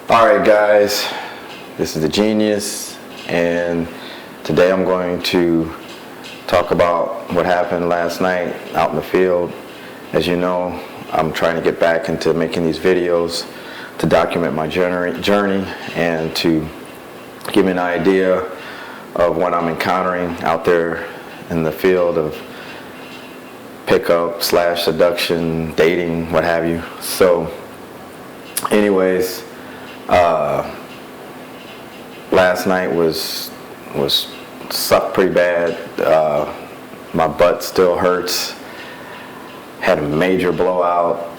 Alright guys, this is the Genius, and today I'm going to talk about what happened last night out in the field. As you know, I'm trying to get back into making these videos to document my journey and to give me an idea of what I'm encountering out there in the field of pickup / seduction, dating, what have you. So anyways, last night was sucked pretty bad. My butt still hurts. Had a major blowout.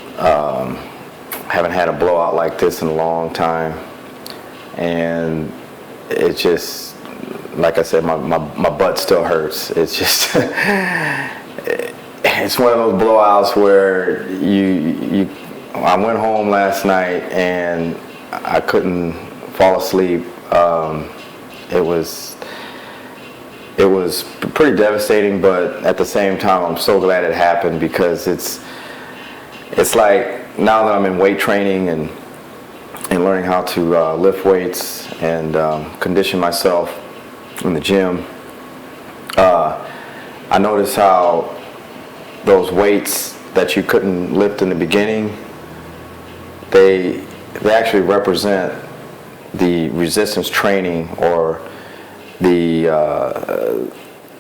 Haven't had a blowout like this in a long time, and it just, like I said, my butt still hurts. It's just it's one of those blowouts where I went home last night and I couldn't fall asleep. It was pretty devastating, but at the same time, I'm so glad it happened, because it's like, now that I'm in weight training and learning how to lift weights and condition myself in the gym, I noticed how those weights that you couldn't lift in the beginning, they actually represent the resistance training, or the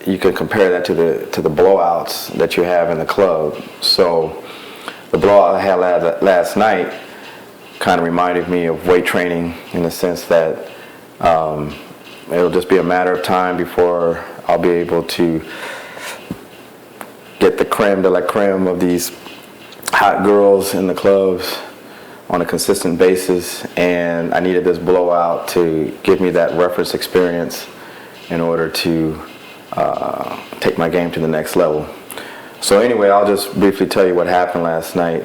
you could compare that to the blowouts that you have in the club. So the blowout I had last night kind of reminded me of weight training, in the sense that it'll just be a matter of time before I'll be able to get the creme de la creme of these hot girls in the clubs on a consistent basis, and I needed this blowout to give me that reference experience in order to take my game to the next level. So anyway, I'll just briefly tell you what happened last night.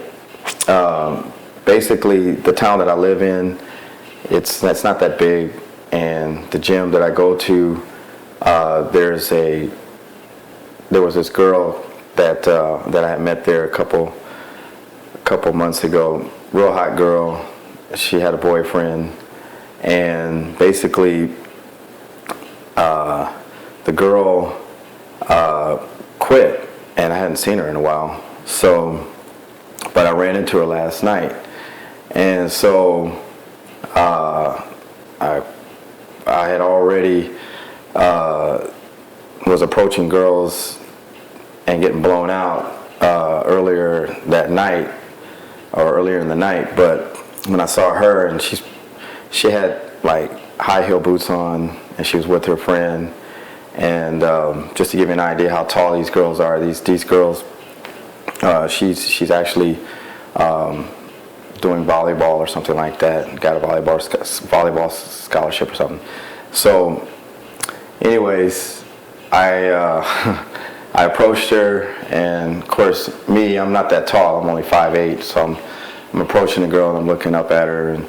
Basically, the town that I live in, it's not that big, and the gym that I go to, there was this girl that I had met there a couple months ago. Real hot girl. She had a boyfriend, and basically the girl quit, and I hadn't seen her in a while. So, but I ran into her last night, and so I had already was approaching girls and getting blown out earlier that night, or earlier in the night. But when I saw her, and she had like high heel boots on, and she was with her friend, and just to give you an idea how tall these girls are, these girls, she's actually doing volleyball or something like that, got a volleyball scholarship or something. So anyways, I approached her, and of course, I'm not that tall. I'm only 5'8", so I'm approaching the girl, and I'm looking up at her, and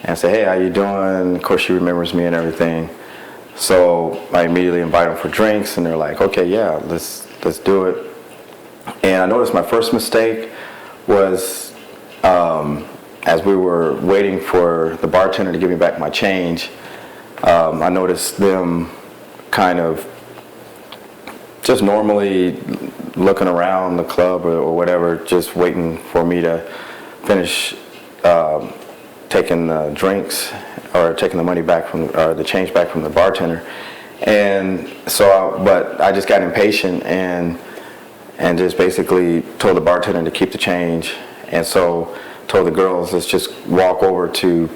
I say, "Hey, how you doing?" Of course, she remembers me and everything. So I immediately invite them for drinks, and they're like, "Okay, yeah, let's do it." And I noticed my first mistake was, as we were waiting for the bartender to give me back my change, I noticed them kind of just normally looking around the club or whatever, just waiting for me to finish taking the drinks, or taking the money back or the change back from the bartender. And so, but I just got impatient and just basically told the bartender to keep the change, and so told the girls, let's just walk over to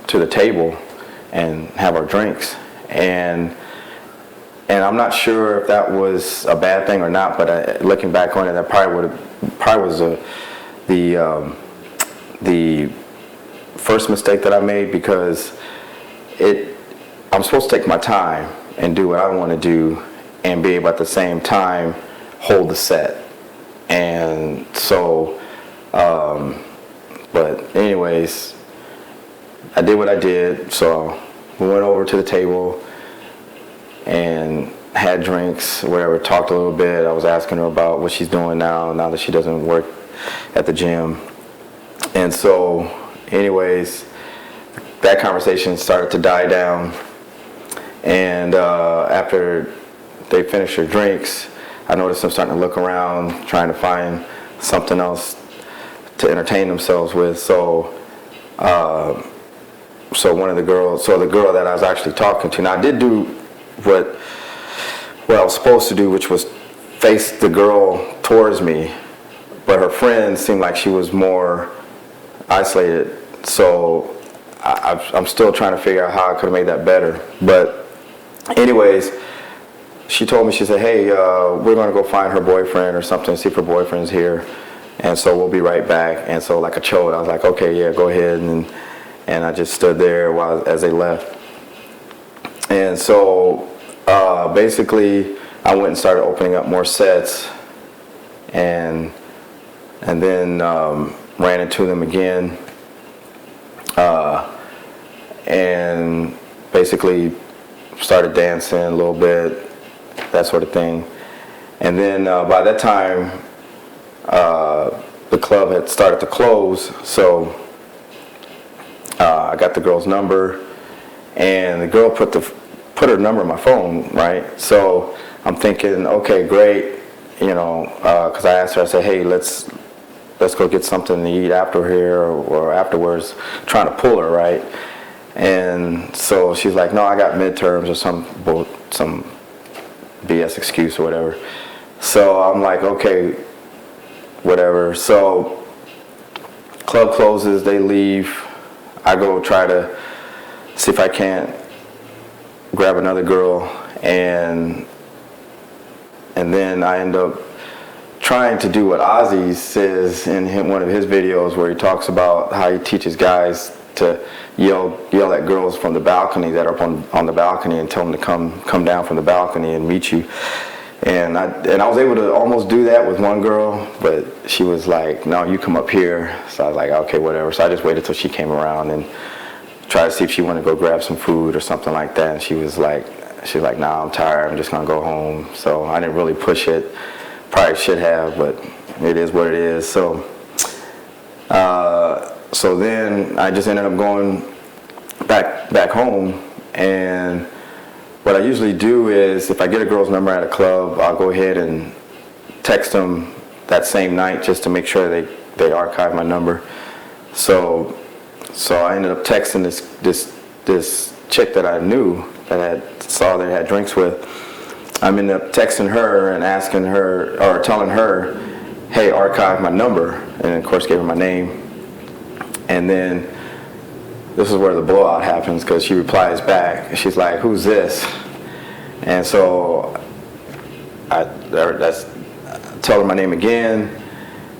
the table and have our drinks. And I'm not sure if that was a bad thing or not, but looking back on it, that probably was the first mistake that I made, because I'm supposed to take my time and do what I want to do, and be able at the same time hold the set. And so, but anyways, I did what I did. So we went over to the table and had drinks, whatever, talked a little bit. I was asking her about what she's doing now that she doesn't work at the gym. And so, anyways, that conversation started to die down. And after they finished their drinks, I noticed them starting to look around, trying to find something else to entertain themselves with. So one of the girls, the girl that I was actually talking to, now I did do what I was supposed to do, which was face the girl towards me, but her friend seemed like she was more isolated. So I'm still trying to figure out how I could have made that better. But anyways, she told me, she said, hey, we're going to go find her boyfriend or something, see if her boyfriend's here. And so we'll be right back. And so like a chode, I was like, okay, yeah, go ahead. And I just stood there as they left. And so basically I went and started opening up more sets, and then ran into them again, and basically started dancing a little bit, that sort of thing. And then by that time the club had started to close, so I got the girl's number, and the girl put her number in my phone, right? So I'm thinking, okay, great, because I asked her, I said, hey, let's go get something to eat after here or afterwards, trying to pull her, right? And so she's like, no, I got midterms or some BS excuse or whatever. So I'm like, okay, whatever. So club closes, they leave. I go try to see if I can't grab another girl, and then I end up trying to do what Ozzy says in one of his videos, where he talks about how he teaches guys to yell at girls from the balcony that are up on the balcony, and tell them to come down from the balcony and meet you. And I was able to almost do that with one girl, but she was like, no, you come up here. So I was like, okay, whatever. So I just waited till she came around and tried to see if she wanted to go grab some food or something like that. And she's like, nah, I'm tired, I'm just gonna go home. So I didn't really push it. Probably should have, but it is what it is. So then I just ended up going back home, and what I usually do is, if I get a girl's number at a club, I'll go ahead and text them that same night just to make sure they archive my number. So I ended up texting this chick that I knew, that I had drinks with. I ended up texting her and asking her, or telling her, hey, archive my number, and of course gave her my name. And then this is where the blowout happens, because she replies back. She's like, who's this? And so I tell her my name again,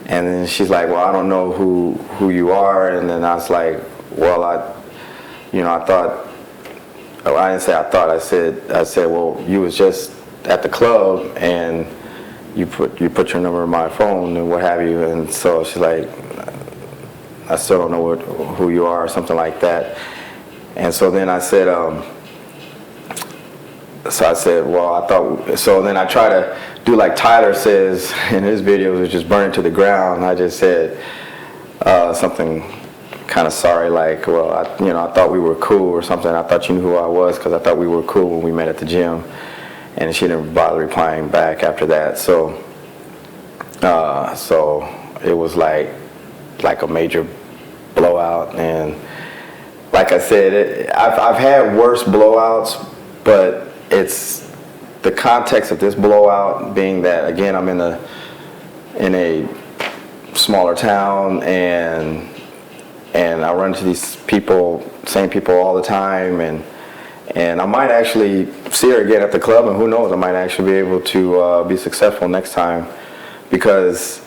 and then she's like, well, I don't know who you are. And then I was like, well, I thought, oh, I didn't say I thought, I said, well, you was just at the club and you put your number in my phone and what have you. And so she's like, I still don't know who you are, or something like that. And so then I said, well, I thought, so then I try to do like Tyler says in his videos, which is burn it to the ground. I just said something kind of sorry, like, well, I thought we were cool or something. I thought you knew who I was, because I thought we were cool when we met at the gym. And she didn't bother replying back after that. So it was like a major blowout. And like I said, I've had worse blowouts, but it's the context of this blowout being that, again, I'm in a smaller town, and I run into these same people all the time, and I might actually see her again at the club, and who knows, I might actually be able to be successful next time, because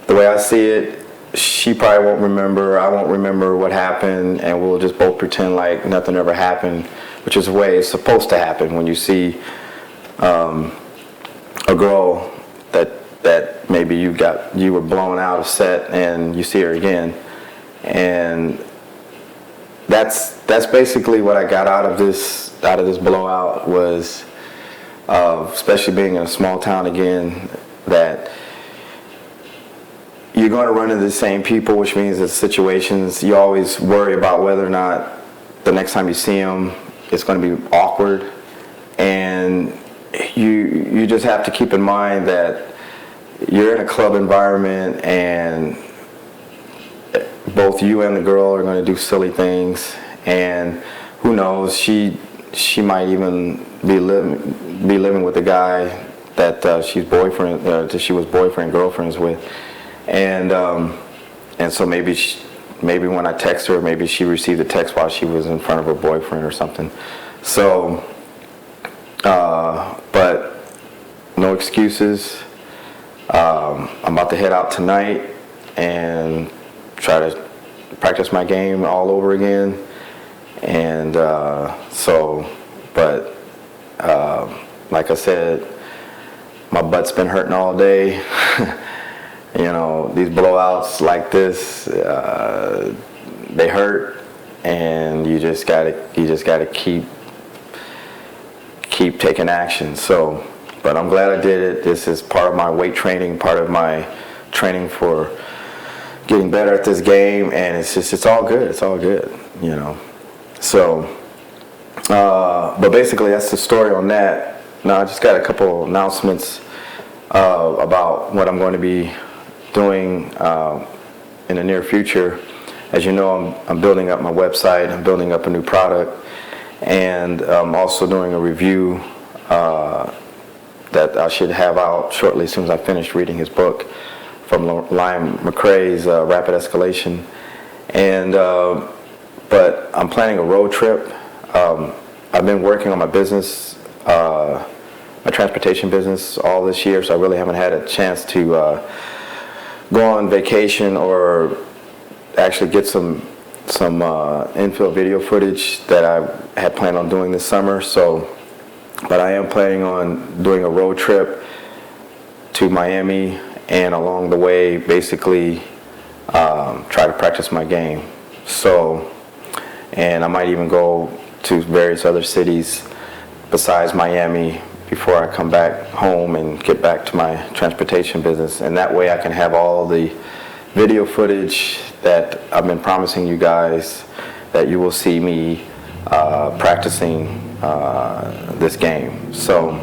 the way I see it, she probably won't remember, I won't remember what happened, and we'll just both pretend like nothing ever happened, which is the way it's supposed to happen when you see a girl that maybe you were blown out of set and you see her again. And that's basically what I got out of this blowout, was especially being in a small town again, that you're going to run into the same people, which means the situations, you always worry about whether or not the next time you see them, it's going to be awkward. And you just have to keep in mind that you're in a club environment, and both you and the girl are going to do silly things, and who knows, she might even be living with a guy that she was boyfriend girlfriends with, and so maybe when I text her, maybe she received a text while she was in front of her boyfriend or something. So, but no excuses. I'm about to head out tonight and try to practice my game all over again, and like I said, my butt's been hurting all day. You know, these blowouts like this, they hurt, and you just gotta keep taking action. So, but I'm glad I did it. This is part of my weight training, part of my training for getting better at this game, and it's all good. It's all good, you know. So, but basically that's the story on that. Now I just got a couple announcements about what I'm going to be doing in the near future. As you know, I'm building up my website. I'm building up a new product, and I'm also doing a review that I should have out shortly as soon as I finish reading his book from Liam McRae's Rapid Escalation. And but I'm planning a road trip. I've been working on my business, my transportation business all this year, so I really haven't had a chance to go on vacation or actually get some infill video footage that I had planned on doing this summer. So, but I am planning on doing a road trip to Miami, and along the way, basically try to practice my game. So, and I might even go to various other cities besides Miami before I come back home and get back to my transportation business. And that way I can have all the video footage that I've been promising you guys, that you will see me practicing this game. So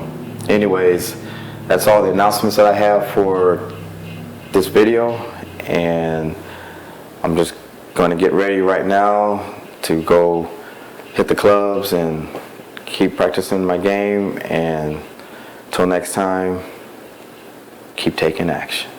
anyways, that's all the announcements that I have for this video, and I'm just going to get ready right now to go hit the clubs and keep practicing my game. And until next time, keep taking action.